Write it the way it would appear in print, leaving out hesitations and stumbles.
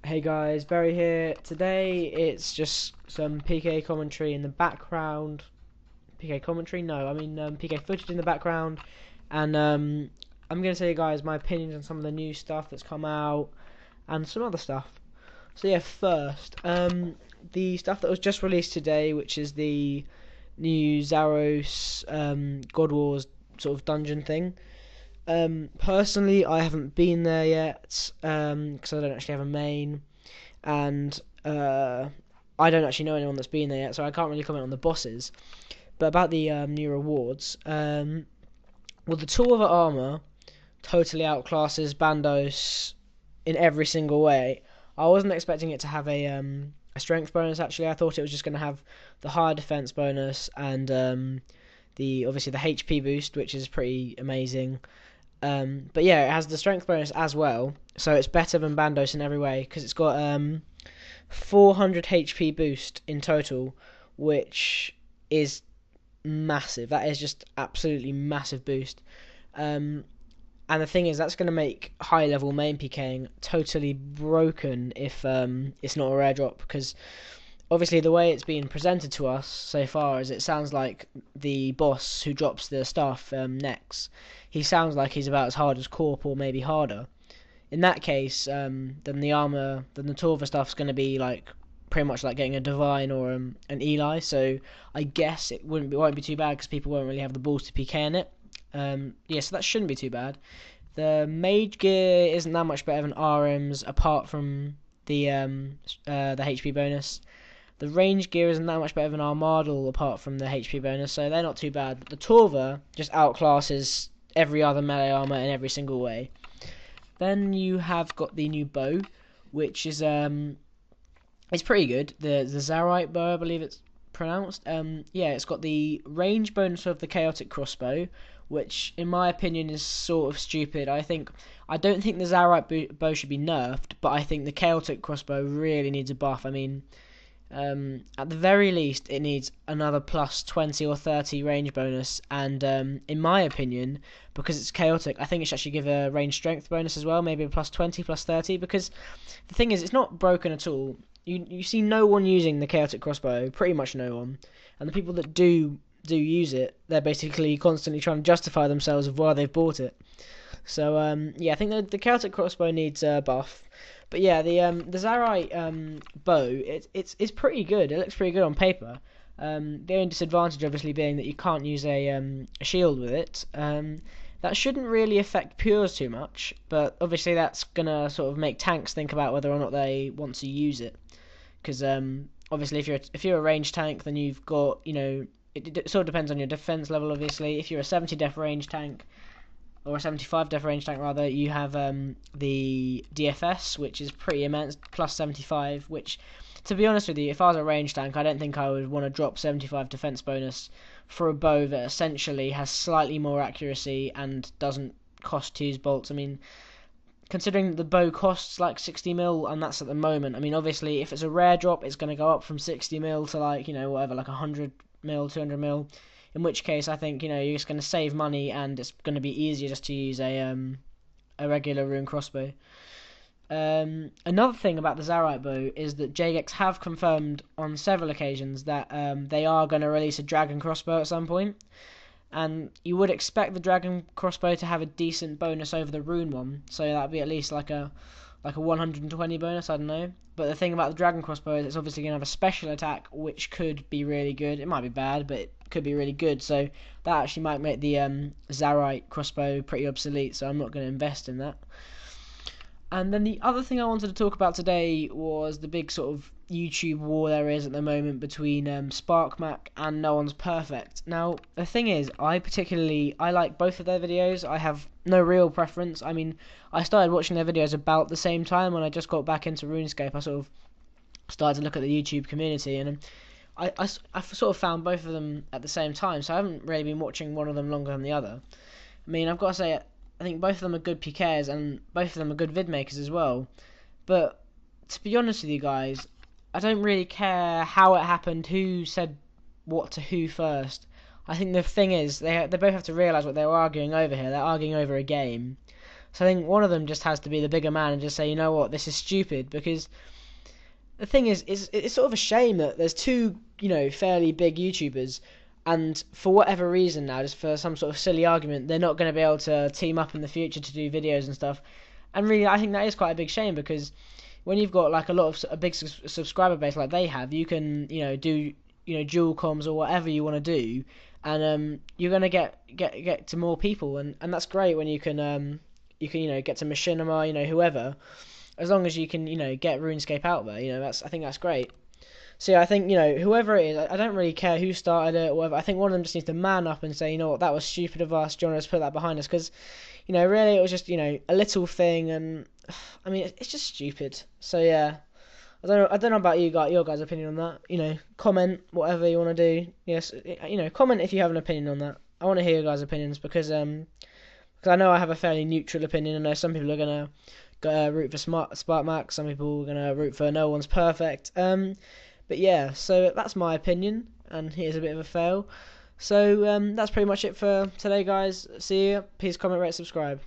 Hey guys, Barry here. Today it's just some PK commentary in the background. PK commentary? No, I mean PK footage in the background. And I'm going to tell you guys my opinions on some of the new stuff that's come out and some other stuff. So yeah, first, the stuff that was just released today, which is the new Zaros God Wars sort of dungeon thing. Personally, I haven't been there yet because I don't actually have a main, and I don't actually know anyone that's been there yet, so I can't really comment on the bosses. But about the new rewards, well, the Torva armor totally outclasses Bandos in every single way. I wasn't expecting it to have a strength bonus. Actually, I thought it was just going to have the higher defense bonus and obviously the HP boost, which is pretty amazing. But yeah, it has the strength bonus as well, so it's better than Bandos in every way because it's got 400 HP boost in total, which is massive. That is just absolutely massive boost. And the thing is, that's going to make high level main PKing totally broken if it's not a rare drop, because obviously the way it's been presented to us so far is it sounds like the boss who drops the stuff next, he sounds like he's about as hard as Corp or maybe harder. In that case, then the Torva stuff's going to be like pretty much like getting a Divine or an Eli, so I guess it won't be too bad because people won't really have the balls to PK in it. Yeah, so that shouldn't be too bad. The Mage gear isn't that much better than RM's apart from the HP bonus. The range gear isn't that much better than Armadal apart from the HP bonus, so they're not too bad. But the Torva just outclasses every other melee armor in every single way. Then you have got the new bow, which is it's pretty good. The Zarite bow, I believe it's pronounced. Yeah, it's got the range bonus of the chaotic crossbow, which in my opinion is sort of stupid. I don't think the Zarite bow should be nerfed, but I think the chaotic crossbow really needs a buff. I mean, at the very least, it needs another plus 20 or 30 range bonus, and in my opinion, because it's chaotic, I think it should actually give a range strength bonus as well, maybe a plus 20, plus 30, because the thing is, it's not broken at all. You see no one using the chaotic crossbow, pretty much no one, and the people that do use it, they're basically constantly trying to justify themselves of why they've bought it. So yeah, I think the chaotic crossbow needs a buff. But yeah, the Zarite bow, it's pretty good. It looks pretty good on paper. The only disadvantage, obviously, being that you can't use a shield with it. That shouldn't really affect pures too much, but obviously that's gonna sort of make tanks think about whether or not they want to use it. Because obviously, if you're a range tank, then you've got, you know, it sort of depends on your defense level. Obviously, if you're a 70 def range tank, or a 75 def range tank rather, you have the DFS, which is pretty immense, plus 75, which, to be honest with you, if I was a range tank, I don't think I would want to drop 75 defense bonus for a bow that essentially has slightly more accuracy and doesn't cost to use bolts. I mean, considering the bow costs like 60 mil, and that's at the moment, I mean, obviously, if it's a rare drop, it's going to go up from 60 mil to like, you know, whatever, like 100 mil, 200 mil. In which case, I think, you know, you're just going to save money, and it's going to be easier just to use a regular rune crossbow. Another thing about the Zarite bow is that Jagex have confirmed on several occasions that they are going to release a dragon crossbow at some point, and you would expect the dragon crossbow to have a decent bonus over the rune one, so that'd be at least like a 120 bonus, I don't know. But the thing about the dragon crossbow is it's obviously going to have a special attack, which could be really good. It might be bad, but it could be really good. So that actually might make the Zarite crossbow pretty obsolete, so I'm not going to invest in that. And then the other thing I wanted to talk about today was the big sort of YouTube war there is at the moment between SparkMac and No One's Perfect. Now, the thing is, I like both of their videos. I have no real preference. I mean, I started watching their videos about the same time when I just got back into RuneScape. I sort of started to look at the YouTube community, and I sort of found both of them at the same time, so I haven't really been watching one of them longer than the other. I mean, I've got to say, I think both of them are good PKs, and both of them are good vid makers as well. But to be honest with you guys, I don't really care how it happened, who said what to who first. I think the thing is, they both have to realise what they're arguing over here. They're arguing over a game. So I think one of them just has to be the bigger man and just say, you know what, this is stupid. Because the thing is, it's sort of a shame that there's two, fairly big YouTubers, and for whatever reason now, just for some sort of silly argument, they're not going to be able to team up in the future to do videos and stuff. And really, I think that is quite a big shame, because when you've got like a big subscriber base like they have, you can do dual comms or whatever you want to do, and you're gonna get to more people, and that's great when you can get to Machinima, whoever, as long as you can get RuneScape out there, I think that's great. So yeah, I think whoever it is, I don't really care who started it or whatever. I think one of them just needs to man up and say, you know what, that was stupid of us. Do you want us to put that behind us? Because really it was just a little thing, and I mean it's just stupid. So yeah, I don't know about your guys' opinion on that. Comment whatever you want to do. Yes, comment if you have an opinion on that. I want to hear your guys' opinions, because I know I have a fairly neutral opinion. I know some people are gonna root for Spark Max, some people are gonna root for No One's Perfect. But yeah, so that's my opinion, and here's a bit of a fail. So that's pretty much it for today, guys. See you. Please comment, rate, subscribe.